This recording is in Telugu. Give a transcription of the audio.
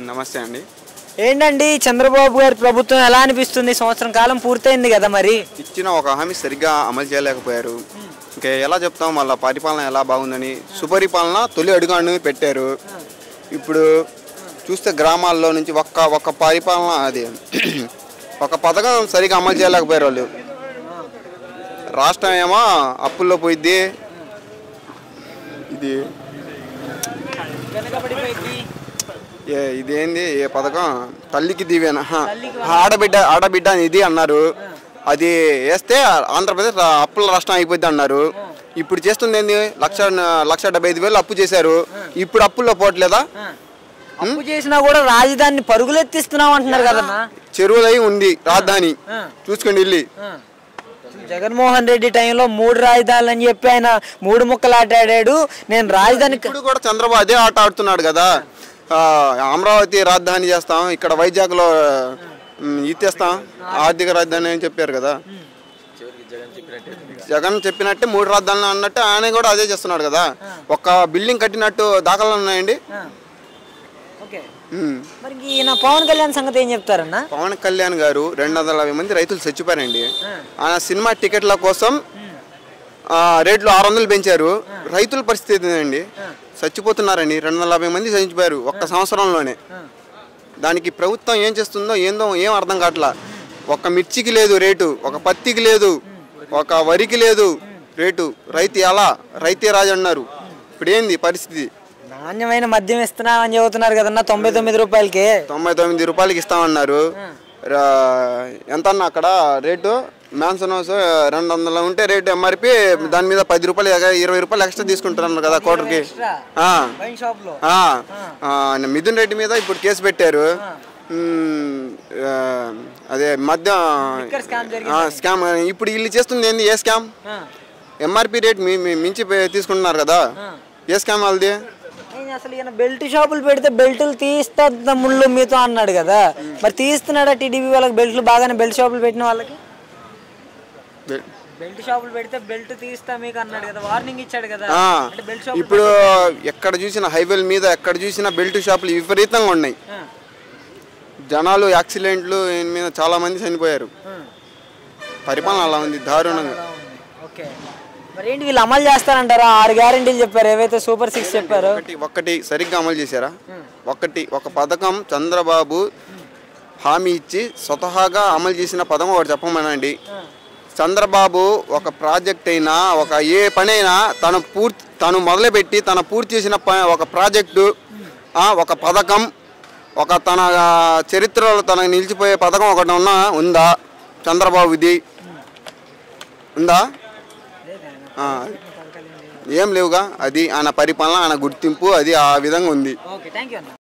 నమస్తే అండి. ఏంటండి చంద్రబాబు గారి ప్రభుత్వం ఎలా అనిపిస్తుంది? సంవత్సరం కాలం పూర్తయింది కదా, మరి ఇచ్చిన ఒక హామీ సరిగ్గా అమలు చేయలేకపోయారు. ఇంకా ఎలా చెప్తాం, వాళ్ళ పరిపాలన ఎలా బాగుందని. సుపరిపాలన తొలి అడుగుని పెట్టారు. ఇప్పుడు చూస్తే గ్రామాల్లో నుంచి ఒక్క పరిపాలన అది ఒక పథకం సరిగ్గా అమలు చేయలేకపోయారు వాళ్ళు. రాష్ట్రం ఏమో అప్పుల్లో పోయిద్ది. ఇది ఇదేంది ఏ పథకం, తల్లికి దీవెన, ఆడబిడ్డ ఇది అన్నారు. అది వేస్తే ఆంధ్రప్రదేశ్ అప్పుల రాష్ట్రం అయిపోద్ది అన్నారు. ఇప్పుడు చేస్తుంది ఏంది, 1,75,000 అప్పు చేశారు. ఇప్పుడు అప్పుల్లో పోవట్లేదా? అప్పు చేసినా కూడా రాజధానిని పరుగులెత్తిస్తున్నాం అంటున్నారు కదన్నా. చెరువులై ఉంది రాజధాని, చూసుకోండి వెళ్ళి. జగన్మోహన్ రెడ్డి టైంలో 3 రాజధానులు అని చెప్పి ఆయన 3 ముక్కలు ఆట ఆడాడు. నేను రాజధాని ఇప్పుడు కూడా చంద్రబాబు అదే ఆట ఆడుతున్నాడు కదా. అమరావతి రాజధాని చేస్తాం, ఇక్కడ వైజాగ్లో ఇచ్చేస్తాం ఆర్థిక రాజధాని అని చెప్పారు కదా. జగన్ చెప్పినట్టే 3 రాజధానులు అన్నట్టు ఆయన కూడా అదే చేస్తున్నాడు కదా. ఒక బిల్డింగ్ కట్టినట్టు దాఖలు ఉన్నాయండి. మరి ఈయన పవన్ కళ్యాణ్ సంగతి ఏం చెప్తారన్నా? పవన్ కళ్యాణ్ గారు 250 మంది రైతులు చచ్చిపోయారండి. ఆయన సినిమా టికెట్ల కోసం రేట్లు 600 పెంచారు. రైతుల పరిస్థితి అండి, చచ్చిపోతున్నారండి. 250 మంది చచ్చిపోయారు ఒక్క సంవత్సరంలోనే. దానికి ప్రభుత్వం ఏం చేస్తుందో ఏందో ఏం అర్థం కావట్లా. ఒక మిర్చికి లేదు రేటు, ఒక పత్తికి లేదు, ఒక వరికి లేదు రేటు. రైతే రాజు అన్నారు. ఇప్పుడు ఏంది పరిస్థితి? నాణ్యమైన మద్యం ఇస్తున్నామని చెబుతున్నారు కదన్నా, 99 రూపాయలకి. 99 రూపాయలకి ఇస్తామన్నారు. ఎంత అన్న అక్కడ రేటు? మ్యాన్సన్ హౌస్ 200 ఉంటే రేటు ఎంఆర్పి, దాని మీద 10 రూపాయలు 20 రూపాయలు ఎక్స్ట్రా తీసుకుంటున్నారు కదా కోటర్కి. మిథున్ రెడ్డి మీద ఇప్పుడు కేసు పెట్టారు. అదే మద్యం స్కామ్. ఇప్పుడు వీళ్ళు చేస్తుంది ఏంది, ఏ స్కామ్? ఎంఆర్పి రేట్ మించి తీసుకుంటున్నారు కదా, ఏ స్కామ్ వాళ్ళది? అసలు ఈయన బెల్ట్ షాపులు పెడితే బెల్టులు తీస్తా ముళ్ళు మీతో అన్నాడు కదా, మరి తీస్తున్నాడా టీడీపీ వాళ్ళకి బెల్ట్లు? బాగానే బెల్ట్ షాపులు పెట్టిన వాళ్ళకి బెల్ట్ షాపులు పెడితే బెల్ట్ తీస్తా మీకు అన్నాడు కదా, వార్నింగ్ ఇచ్చాడు కదా. ఇప్పుడు ఎక్కడ చూసినా హైవేల మీద ఎక్కడ చూసినా బెల్ట్ షాపులు విపరీతంగా ఉన్నాయి. జనాలు యాక్సిడెంట్లు మీద చాలా మంది చనిపోయారు. పరిపాలన అలా ఉంది, దారుణంగా. మరి ఏంటి వీళ్ళు అమలు చేస్తారంటారా? 6 గ్యారెంటీలు చెప్పారు, ఏవైతే సూపర్ 6 చెప్పారు. ఒక్కటి సరిగ్గా అమలు చేశారా? ఒక పథకం చంద్రబాబు హామీ ఇచ్చి స్వతహాగా అమలు చేసిన పథకం ఒకటి చెప్పమనండి. చంద్రబాబు ఒక ప్రాజెక్ట్ అయినా, ఒక ఏ పని అయినా తను మొదలుపెట్టి తను పూర్తి చేసిన ఒక ప్రాజెక్టు, ఒక పథకం, ఒక తన చరిత్రలో తనకు నిలిచిపోయే పథకం ఒకటి ఉందా చంద్రబాబుది? ఉందా? ఏం లేవుగా. అది ఆయన పరిపాలన, ఆయన గుర్తింపు, అది ఆ విధంగా ఉంది.